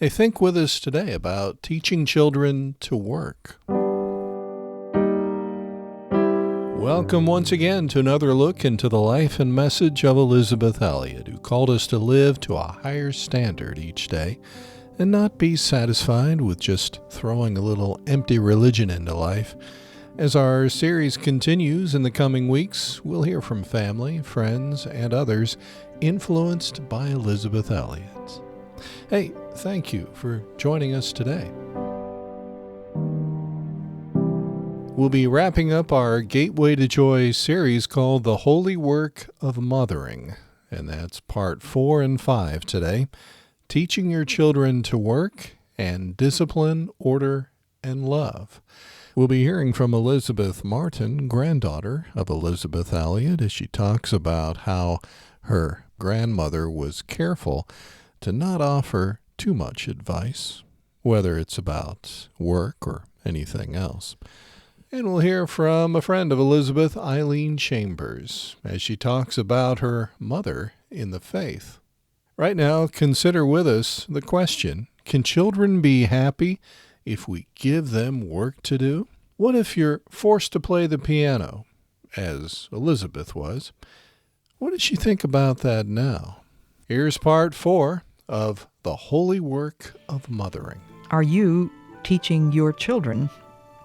Hey, think with us today about teaching children to work. Welcome once again to another look into the life and message of Elisabeth Elliot, who called us to live to a higher standard each day and not be satisfied with just throwing a little empty religion into life. As our series continues in the coming weeks, we'll hear from family, friends, and others influenced by Elisabeth Elliot. Hey, thank you for joining us today. We'll be wrapping up our Gateway to Joy series called The Holy Work of Mothering, and that's part 4 and 5 today, teaching your children to work and discipline, order, and love. We'll be hearing from Elisabeth Martin, granddaughter of Elisabeth Elliot, as she talks about how her grandmother was careful to not offer too much advice, whether it's about work or anything else. And we'll hear from a friend of Elisabeth, Eileen Chambers, as she talks about her mother in the faith. Right now, consider with us the question, can children be happy if we give them work to do? What if you're forced to play the piano, as Elisabeth was? What does she think about that now? Here's part 4 of The Holy Work of Mothering. Are you teaching your children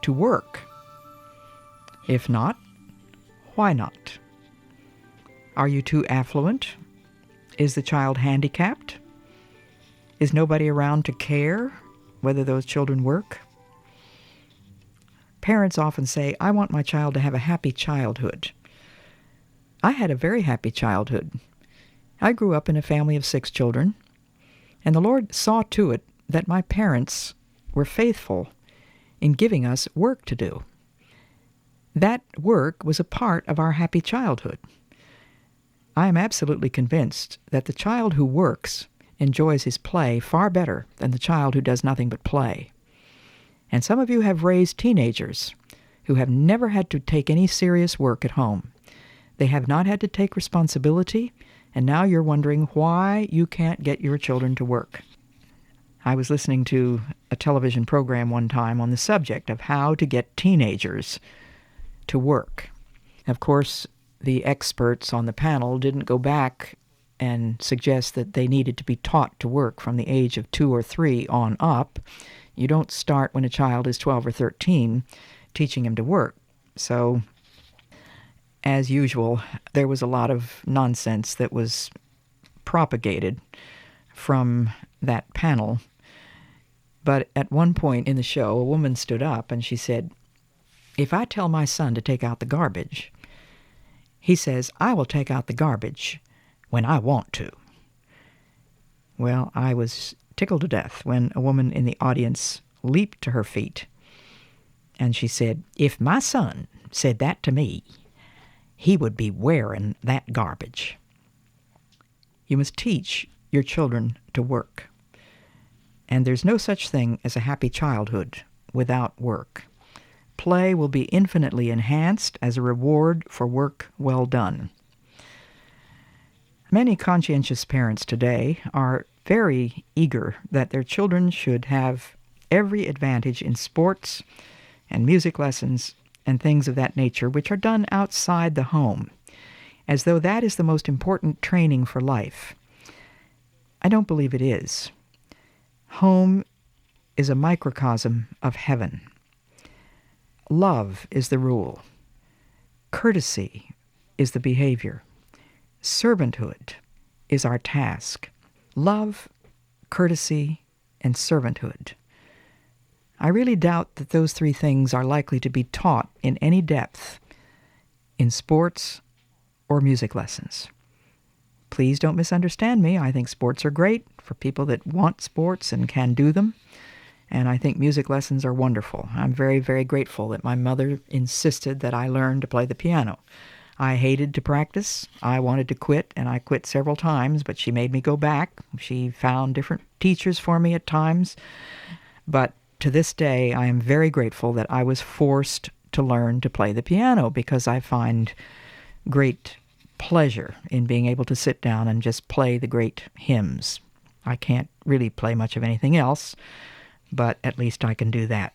to work? If not, why not? Are you too affluent? Is the child handicapped? Is nobody around to care whether those children work? Parents often say, I want my child to have a happy childhood. I had a very happy childhood. I grew up in a family of 6 children, and the Lord saw to it that my parents were faithful in giving us work to do. That work was a part of our happy childhood. I am absolutely convinced that the child who works enjoys his play far better than the child who does nothing but play. And some of you have raised teenagers who have never had to take any serious work at home. They have not had to take responsibility, and now you're wondering why you can't get your children to work. I was listening to a television program one time on the subject of how to get teenagers to work. Of course, the experts on the panel didn't go back and suggest that they needed to be taught to work from the age of 2 or 3 on up. You don't start when a child is 12 or 13 teaching him to work. So, as usual, there was a lot of nonsense that was propagated from that panel. But at one point in the show, a woman stood up and she said, if I tell my son to take out the garbage, he says, I will take out the garbage when I want to. Well, I was tickled to death when a woman in the audience leaped to her feet and she said, if my son said that to me, he would be wearing that garbage. You must teach your children to work. And there's no such thing as a happy childhood without work. Play will be infinitely enhanced as a reward for work well done. Many conscientious parents today are very eager that their children should have every advantage in sports and music lessons and things of that nature which are done outside the home, as though that is the most important training for life. I don't believe it is. Home is a microcosm of heaven. Love is the rule. Courtesy is the behavior. Servanthood is our task. Love, courtesy, and servanthood. I really doubt that those 3 things are likely to be taught in any depth in sports or music lessons. Please don't misunderstand me. I think sports are great for people that want sports and can do them. And I think music lessons are wonderful. I'm very, very grateful that my mother insisted that I learn to play the piano. I hated to practice. I wanted to quit, and I quit several times, but she made me go back. She found different teachers for me at times. But to this day, I am very grateful that I was forced to learn to play the piano because I find great pleasure in being able to sit down and just play the great hymns. I can't really play much of anything else, but at least I can do that.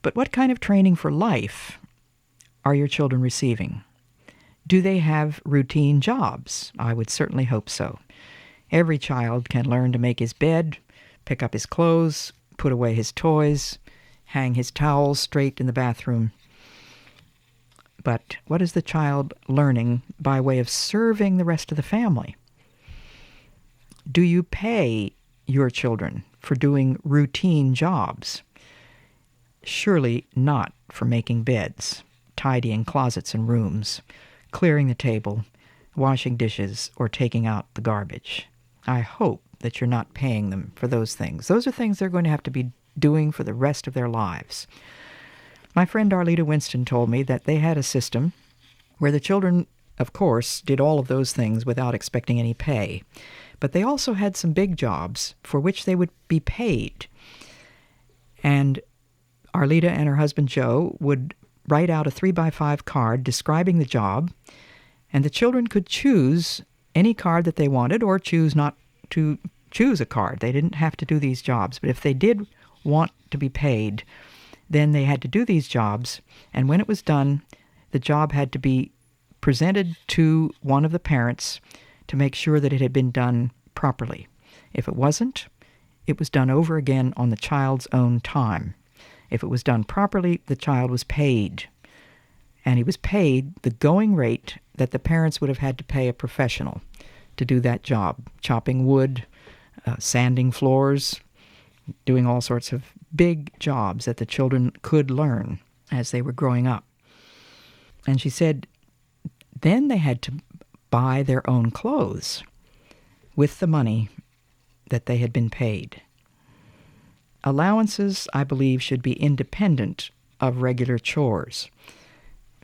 But what kind of training for life are your children receiving? Do they have routine jobs? I would certainly hope so. Every child can learn to make his bed, pick up his clothes, put away his toys, hang his towels straight in the bathroom. But what is the child learning by way of serving the rest of the family? Do you pay your children for doing routine jobs? Surely not for making beds, tidying closets and rooms, clearing the table, washing dishes, or taking out the garbage. I hope that you're not paying them for those things. Those are things they're going to have to be doing for the rest of their lives. My friend Arleta Winston told me that they had a system where the children, of course, did all of those things without expecting any pay. But they also had some big jobs for which they would be paid. And Arleta and her husband Joe would write out a 3x5 card describing the job, and the children could choose any card that they wanted or choose not to choose a card. They didn't have to do these jobs, but if they did want to be paid, then they had to do these jobs, and when it was done, the job had to be presented to one of the parents to make sure that it had been done properly. If it wasn't, it was done over again on the child's own time. If it was done properly, the child was paid. And he was paid the going rate that the parents would have had to pay a professional to do that job, chopping wood, sanding floors, doing all sorts of big jobs that the children could learn as they were growing up. And she said, then they had to buy their own clothes with the money that they had been paid. Allowances, I believe, should be independent of regular chores.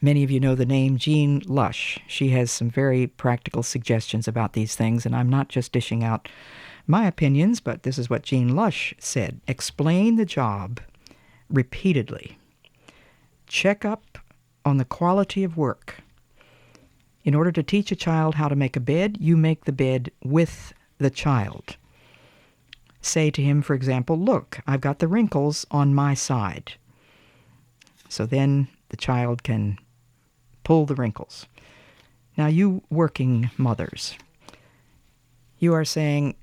Many of you know the name Jean Lush. She has some very practical suggestions about these things, and I'm not just dishing out my opinions, but this is what Jean Lush said. Explain the job repeatedly. Check up on the quality of work. In order to teach a child how to make a bed, you make the bed with the child. Say to him, for example, look, I've got the wrinkles on my side. So then the child can pull the wrinkles. Now you working mothers, you are saying,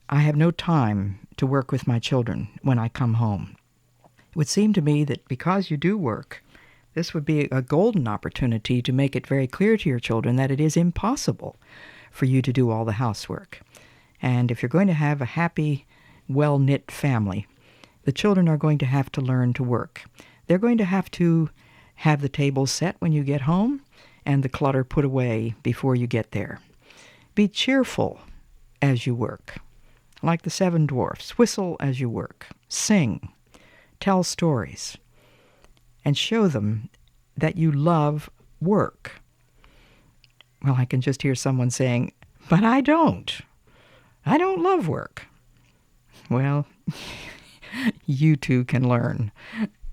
I have no time to work with my children when I come home. It would seem to me that because you do work, this would be a golden opportunity to make it very clear to your children that it is impossible for you to do all the housework. And if you're going to have a happy, well-knit family, the children are going to have to learn to work. They're going to have the table set when you get home and the clutter put away before you get there. Be cheerful as you work. Like the 7 dwarfs, whistle as you work. Sing. Tell stories. And show them that you love work. Well, I can just hear someone saying, but I don't. I don't love work. Well, you too can learn,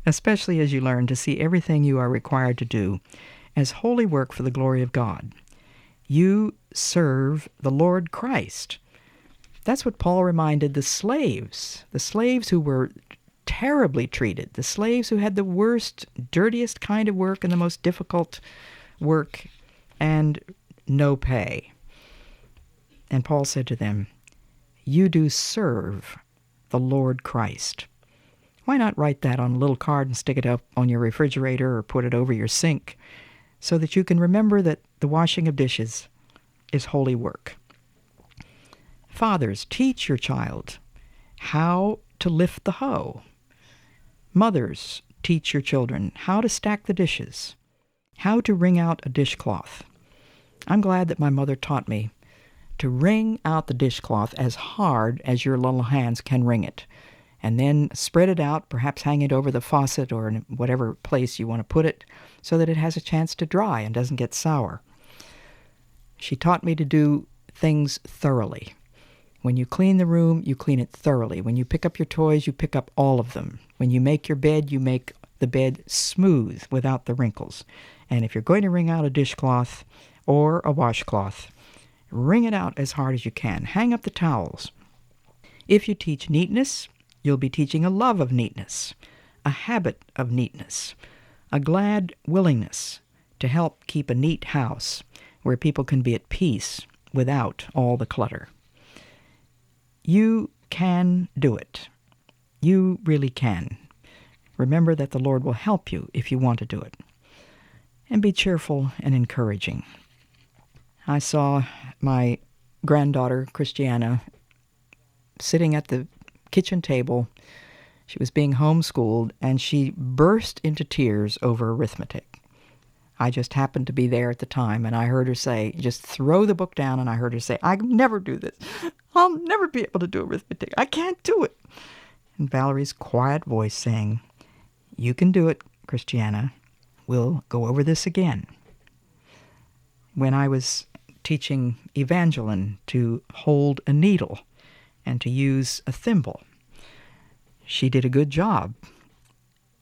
especially as you learn to see everything you are required to do as holy work for the glory of God. You serve the Lord Christ. That's what Paul reminded the slaves who were terribly treated, the slaves who had the worst, dirtiest kind of work and the most difficult work and no pay. And Paul said to them, you do serve the Lord Christ. Why not write that on a little card and stick it up on your refrigerator or put it over your sink so that you can remember that the washing of dishes is holy work. Fathers, teach your child how to lift the hoe. Mothers, teach your children how to stack the dishes, how to wring out a dishcloth. I'm glad that my mother taught me to wring out the dishcloth as hard as your little hands can wring it, and then spread it out, perhaps hang it over the faucet or in whatever place you want to put it, so that it has a chance to dry and doesn't get sour. She taught me to do things thoroughly. When you clean the room, you clean it thoroughly. When you pick up your toys, you pick up all of them. When you make your bed, you make the bed smooth without the wrinkles. And if you're going to wring out a dishcloth or a washcloth, wring it out as hard as you can. Hang up the towels. If you teach neatness, you'll be teaching a love of neatness, a habit of neatness, a glad willingness to help keep a neat house where people can be at peace without all the clutter. You can do it. You really can. Remember that the Lord will help you if you want to do it. And be cheerful and encouraging. I saw my granddaughter, Christiana, sitting at the kitchen table. She was being homeschooled, and she burst into tears over arithmetic. I just happened to be there at the time, and I heard her say, just throw the book down, and I heard her say, I can never do this. I'll never be able to do arithmetic. I can't do it. And Valerie's quiet voice saying, you can do it, Christiana. We'll go over this again. When I was teaching Evangeline to hold a needle and to use a thimble, she did a good job.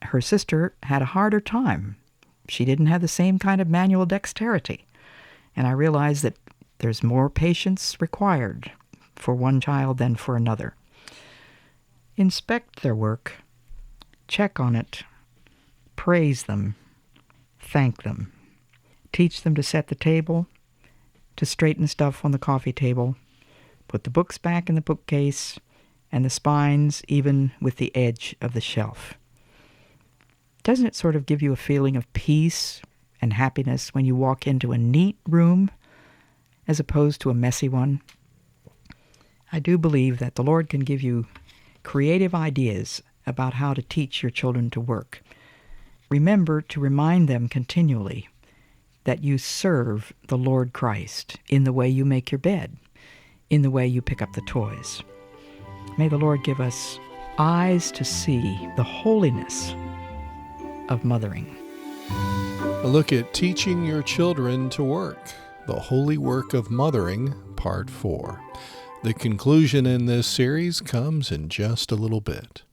Her sister had a harder time. She didn't have the same kind of manual dexterity. And I realized that there's more patience required for one child than for another. Inspect their work, check on it, praise them, thank them. Teach them to set the table, to straighten stuff on the coffee table, put the books back in the bookcase, and the spines even with the edge of the shelf. Doesn't it sort of give you a feeling of peace and happiness when you walk into a neat room as opposed to a messy one? I do believe that the Lord can give you creative ideas about how to teach your children to work. Remember to remind them continually that you serve the Lord Christ in the way you make your bed, in the way you pick up the toys. May the Lord give us eyes to see the holiness of mothering. A look at teaching your children to work, the holy work of mothering, part 4. The conclusion in this series comes in just a little bit.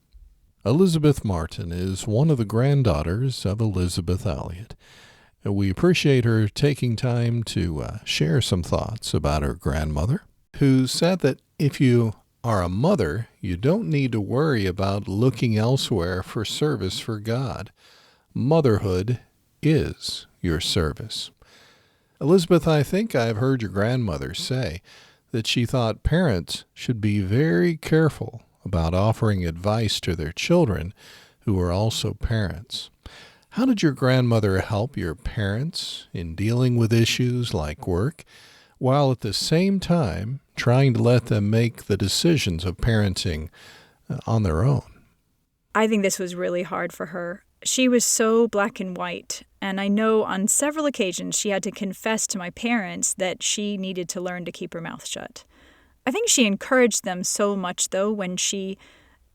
Elisabeth Martin is one of the granddaughters of Elisabeth Elliot. We appreciate her taking time to share some thoughts about her grandmother, who said that if you are a mother, you don't need to worry about looking elsewhere for service for God. Motherhood is your service. Elizabeth, I think I've heard your grandmother say that she thought parents should be very careful about offering advice to their children who are also parents. How did your grandmother help your parents in dealing with issues like work, while at the same time trying to let them make the decisions of parenting on their own? I think this was really hard for her. She was so black and white, and I know on several occasions she had to confess to my parents that she needed to learn to keep her mouth shut. I think she encouraged them so much, though, when she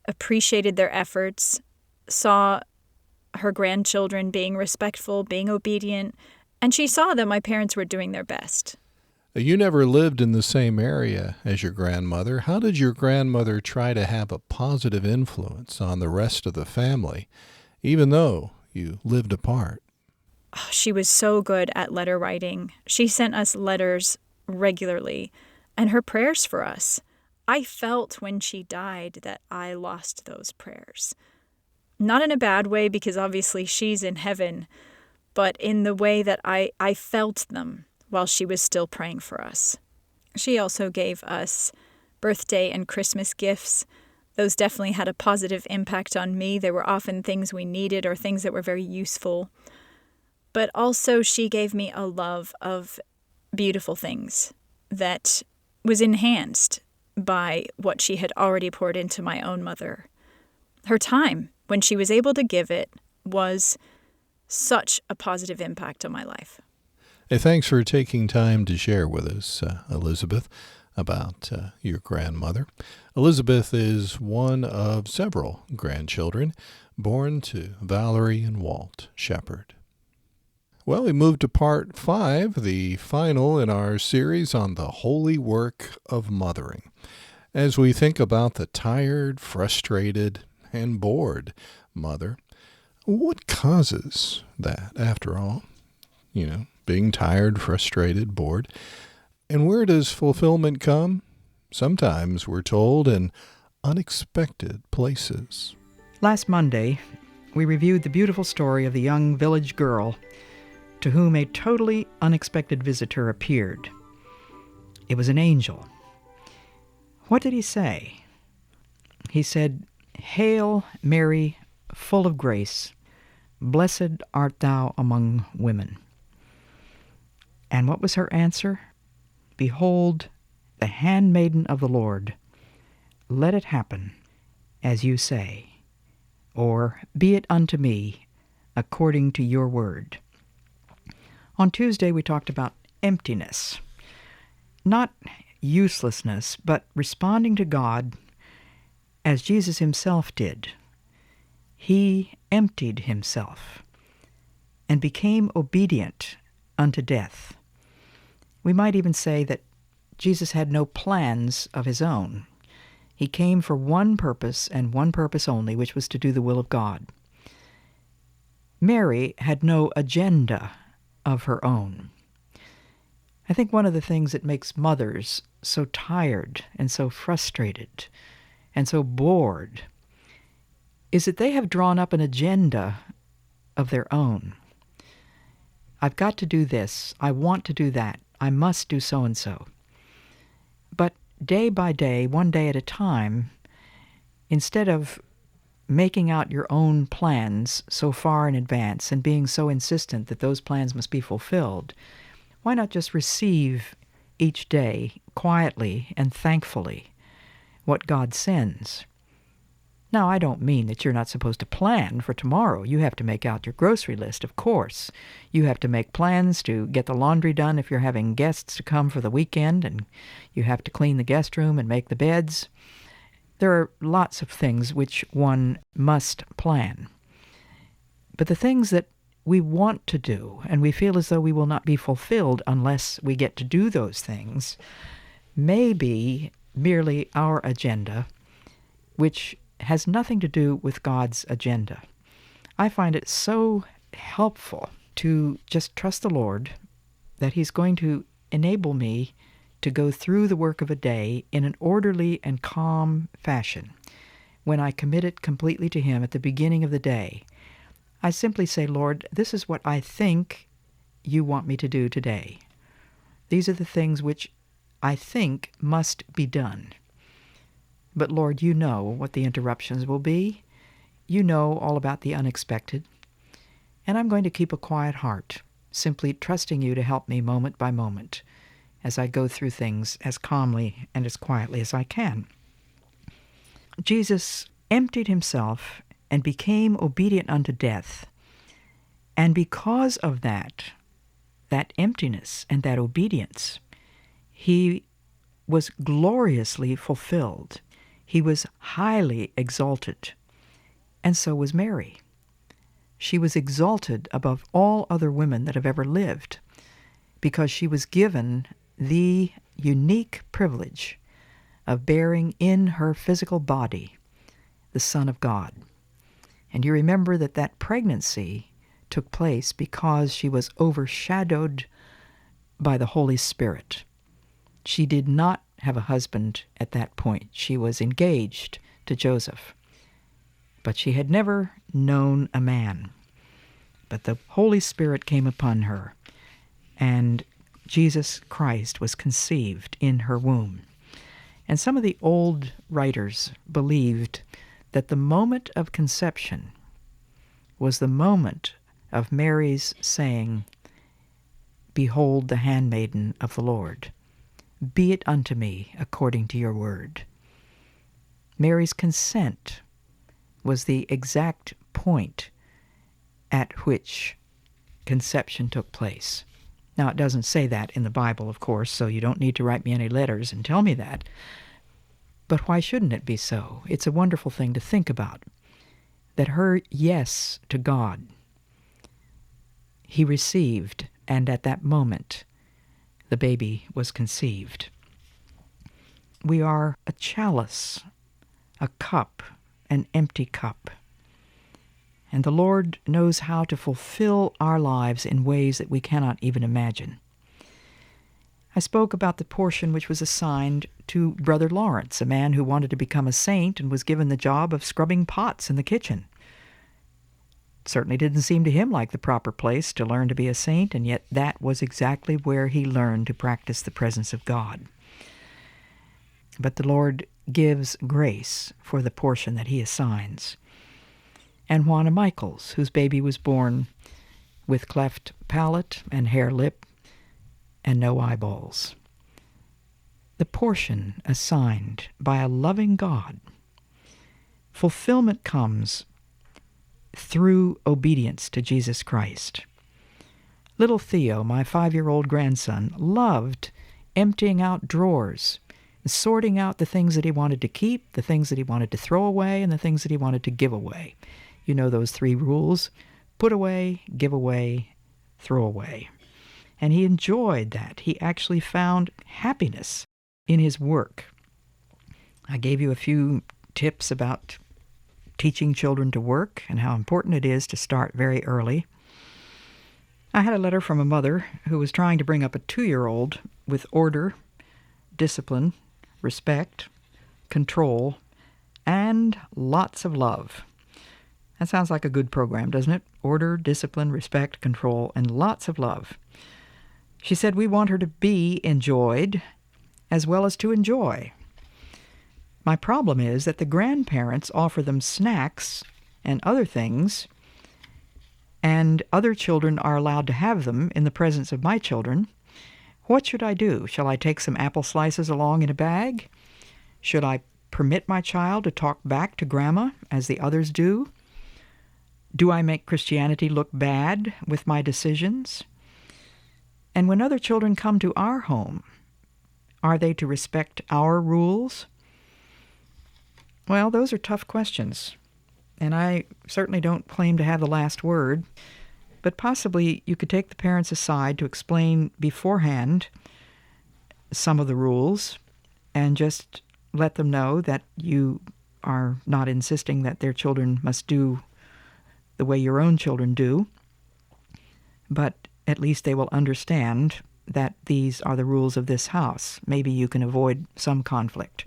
appreciated their efforts, saw her grandchildren being respectful, being obedient, and she saw that my parents were doing their best. You never lived in the same area as your grandmother. How did your grandmother try to have a positive influence on the rest of the family, even though you lived apart? Oh, she was so good at letter writing. She sent us letters regularly, and her prayers for us. I felt when she died that I lost those prayers. Not in a bad way, because obviously she's in heaven, but in the way that I felt them while she was still praying for us. She also gave us birthday and Christmas gifts. Those definitely had a positive impact on me. They were often things we needed or things that were very useful. But also she gave me a love of beautiful things that was enhanced by what she had already poured into my own mother. Her time, when she was able to give it, was such a positive impact on my life. Hey, thanks for taking time to share with us, Elizabeth, about your grandmother. Elizabeth is one of several grandchildren born to Valerie and Walt Shepard. Well, we move to part 5, the final in our series on the holy work of mothering. As we think about the tired, frustrated, and bored mother, what causes that, after all? Being tired, frustrated, bored. And where does fulfillment come? Sometimes we're told in unexpected places. Last Monday, we reviewed the beautiful story of the young village girl to whom a totally unexpected visitor appeared. It was an angel. What did he say? He said, "Hail, Mary, full of grace, blessed art thou among women." And what was her answer? "Behold, the handmaiden of the Lord. Let it happen as you say," or "Be it unto me according to your word." On Tuesday, we talked about emptiness. Not uselessness, but responding to God as Jesus himself did. He emptied himself and became obedient unto death. We might even say that Jesus had no plans of his own. He came for one purpose and one purpose only, which was to do the will of God. Mary had no agenda of her own. I think one of the things that makes mothers so tired and so frustrated and so bored is that they have drawn up an agenda of their own. I've got to do this. I want to do that. I must do so-and-so. But day by day, one day at a time, instead of making out your own plans so far in advance and being so insistent that those plans must be fulfilled, why not just receive each day quietly and thankfully what God sends? Now, I don't mean that you're not supposed to plan for tomorrow. You have to make out your grocery list, of course. You have to make plans to get the laundry done if you're having guests to come for the weekend, and you have to clean the guest room and make the beds. There are lots of things which one must plan. But the things that we want to do, and we feel as though we will not be fulfilled unless we get to do those things, may be merely our agenda, which has nothing to do with God's agenda. I find it so helpful to just trust the Lord that He's going to enable me to go through the work of a day in an orderly and calm fashion. When I commit it completely to Him at the beginning of the day, I simply say, "Lord, this is what I think you want me to do today. These are the things which I think must be done. But Lord, you know what the interruptions will be. You know all about the unexpected. And I'm going to keep a quiet heart, simply trusting you to help me moment by moment as I go through things as calmly and as quietly as I can." Jesus emptied himself and became obedient unto death. And because of that emptiness and that obedience, he was gloriously fulfilled. He was highly exalted. And so was Mary. She was exalted above all other women that have ever lived because she was given the unique privilege of bearing in her physical body the Son of God. And you remember that pregnancy took place because she was overshadowed by the Holy Spirit. She did not have a husband at that point. She was engaged to Joseph. But she had never known a man. But the Holy Spirit came upon her, and Jesus Christ was conceived in her womb. And some of the old writers believed that the moment of conception was the moment of Mary's saying, "Behold the handmaiden of the Lord. Be it unto me according to your word." Mary's consent was the exact point at which conception took place. Now, it doesn't say that in the Bible, of course, so you don't need to write me any letters and tell me that. But why shouldn't it be so? It's a wonderful thing to think about, that her yes to God, he received, and at that moment, the baby was conceived. We are a chalice, a cup, an empty cup. And the Lord knows how to fulfill our lives in ways that we cannot even imagine. I spoke about the portion which was assigned to Brother Lawrence, a man who wanted to become a saint and was given the job of scrubbing pots in the kitchen. It certainly didn't seem to him like the proper place to learn to be a saint, and yet that was exactly where he learned to practice the presence of God. But the Lord gives grace for the portion that he assigns. And Juana Michaels, whose baby was born with cleft palate and hair lip and no eyeballs. The portion assigned by a loving God. Fulfillment comes through obedience to Jesus Christ. Little Theo, my 5-year-old grandson, loved emptying out drawers, sorting out the things that he wanted to keep, the things that he wanted to throw away, and the things that he wanted to give away. You know those 3 rules: put away, give away, throw away. And he enjoyed that. He actually found happiness in his work. I gave you a few tips about teaching children to work and how important it is to start very early. I had a letter from a mother who was trying to bring up a 2-year-old with order, discipline, respect, control, and lots of love. That sounds like a good program, doesn't it? Order, discipline, respect, control, and lots of love. She said we want her to be enjoyed as well as to enjoy. My problem is that the grandparents offer them snacks and other things, and other children are allowed to have them in the presence of my children. What should I do? Shall I take some apple slices along in a bag? Should I permit my child to talk back to Grandma as the others do? Do I make Christianity look bad with my decisions? And when other children come to our home, are they to respect our rules? Well, those are tough questions, and I certainly don't claim to have the last word, but possibly you could take the parents aside to explain beforehand some of the rules and just let them know that you are not insisting that their children must do the way your own children do, but at least they will understand that these are the rules of this house. Maybe you can avoid some conflict.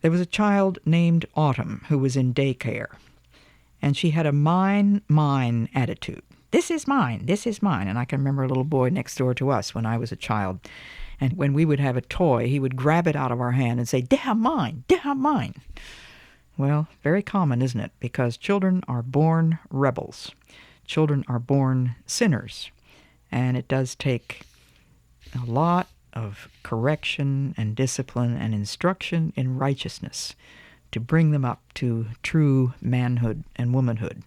There was a child named Autumn who was in daycare, and she had a mine attitude. This is mine, this is mine. And I can remember a little boy next door to us when I was a child, and when we would have a toy, he would grab it out of our hand and say, "Damn mine, damn mine." Well, very common, isn't it? Because children are born rebels. Children are born sinners, and it does take a lot of correction and discipline and instruction in righteousness to bring them up to true manhood and womanhood.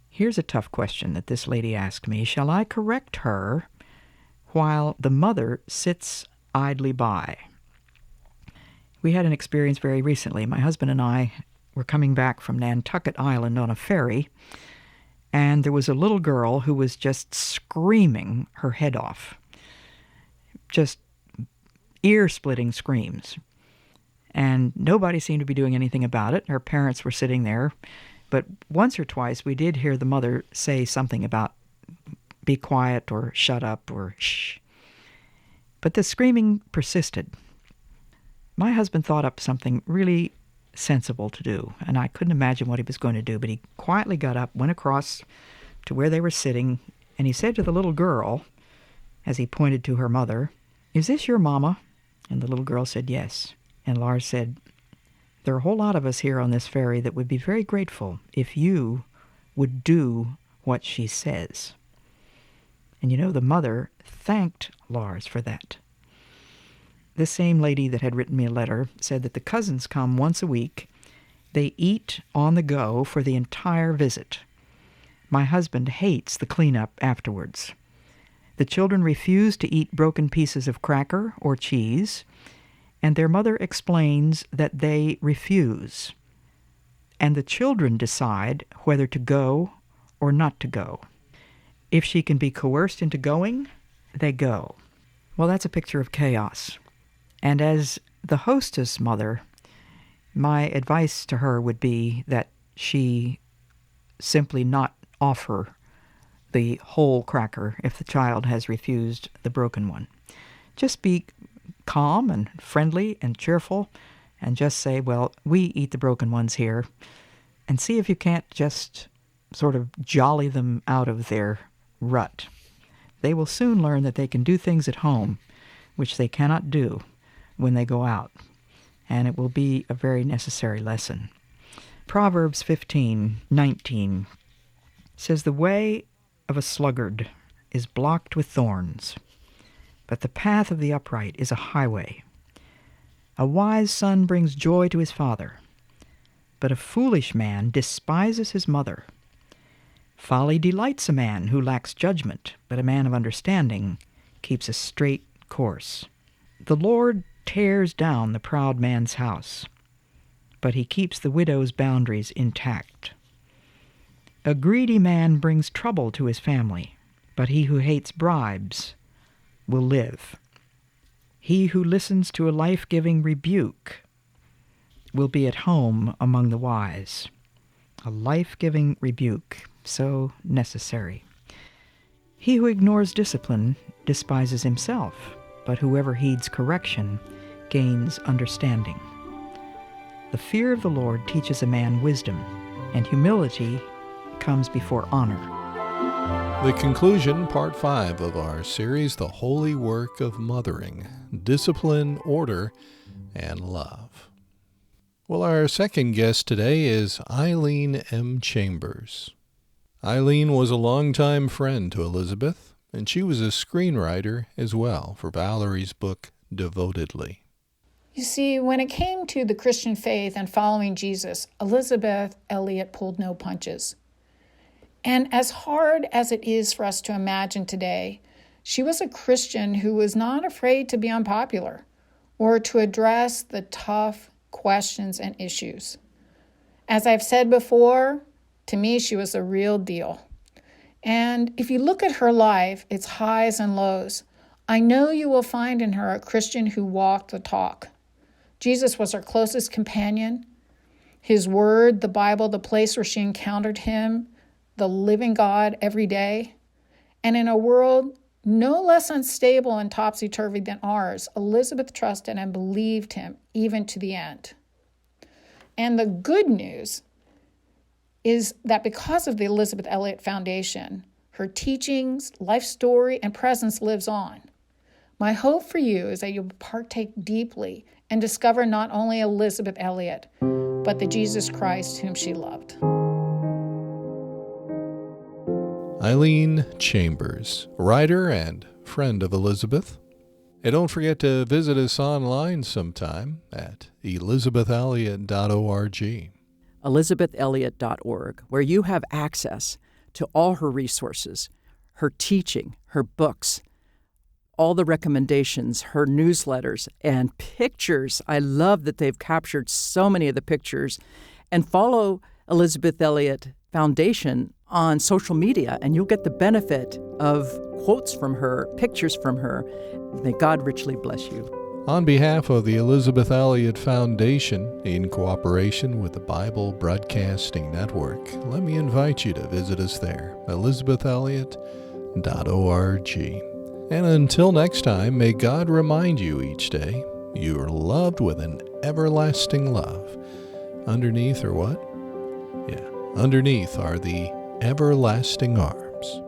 Here's a tough question that this lady asked me. Shall I correct her while the mother sits idly by? We had an experience very recently. My husband and I were coming back from Nantucket Island on a ferry, and there was a little girl who was just screaming her head off. Just ear-splitting screams. And nobody seemed to be doing anything about it. Her parents were sitting there. But once or twice we did hear the mother say something about be quiet or shut up or shh. But the screaming persisted. My husband thought up something really sensible to do, and I couldn't imagine what he was going to do, but he quietly got up, went across to where they were sitting, and he said to the little girl, as he pointed to her mother, "Is this your mama?" And the little girl said yes. And Lars said, "There are a whole lot of us here on this ferry that would be very grateful if you would do what she says." And you know, the mother thanked Lars for that. This same lady that had written me a letter said that the cousins come once a week. They eat on the go for the entire visit. My husband hates the cleanup afterwards. The children refuse to eat broken pieces of cracker or cheese, and their mother explains that they refuse. And the children decide whether to go or not to go. If she can be coerced into going, they go. Well, that's a picture of chaos. And as the hostess mother, my advice to her would be that she simply not offer the whole cracker if the child has refused the broken one. just be calm and friendly and cheerful and just say, well, we eat the broken ones here, and see if you can't just sort of jolly them out of their rut. They will soon learn that they can do things at home which they cannot do when they go out, and it will be a very necessary lesson. Proverbs 15:19 says, "The way of a sluggard is blocked with thorns, but the path of the upright is a highway. A wise son brings joy to his father, but a foolish man despises his mother. Folly delights a man who lacks judgment, but a man of understanding keeps a straight course. The Lord tears down the proud man's house, but he keeps the widow's boundaries intact. A greedy man brings trouble to his family, but he who hates bribes will live. He who listens to a life-giving rebuke will be at home among the wise." A life-giving rebuke, so necessary. "He who ignores discipline despises himself, but whoever heeds correction gains understanding. The fear of the Lord teaches a man wisdom, and humility comes before honor." The conclusion, part 5 of our series, The Holy Work of Mothering, Discipline, Order, and Love. Well, our second guest today is Eileen M. Chambers. Eileen was a longtime friend to Elisabeth, and she was a screenwriter as well for Valerie's book, Devotedly. You see, when it came to the Christian faith and following Jesus, Elisabeth Elliot pulled no punches. And as hard as it is for us to imagine today, she was a Christian who was not afraid to be unpopular or to address the tough questions and issues. As I've said before, to me, she was the real deal. And if you look at her life, its highs and lows, I know you will find in her a Christian who walked the talk. Jesus was her closest companion. His word, the Bible, the place where she encountered him, the living God every day. And in a world no less unstable and topsy-turvy than ours, Elisabeth trusted and believed him even to the end. And the good news is that because of the Elisabeth Elliot Foundation, her teachings, life story, and presence lives on. My hope for you is that you'll partake deeply and discover not only Elisabeth Elliot, but the Jesus Christ whom she loved. Eileen Chambers, writer and friend of Elisabeth. And don't forget to visit us online sometime at elisabethelliot.org. elisabethelliot.org, where you have access to all her resources, her teaching, her books, all the recommendations, her newsletters, and pictures. I love that they've captured so many of the pictures. And follow Elisabeth Elliot Foundation on social media, and you'll get the benefit of quotes from her, pictures from her. May God richly bless you. On behalf of the Elisabeth Elliot Foundation, in cooperation with the Bible Broadcasting Network, let me invite you to visit us there, elisabethelliot.org. And until next time, may God remind you each day you are loved with an everlasting love. Underneath are what? Yeah, underneath are the everlasting arms.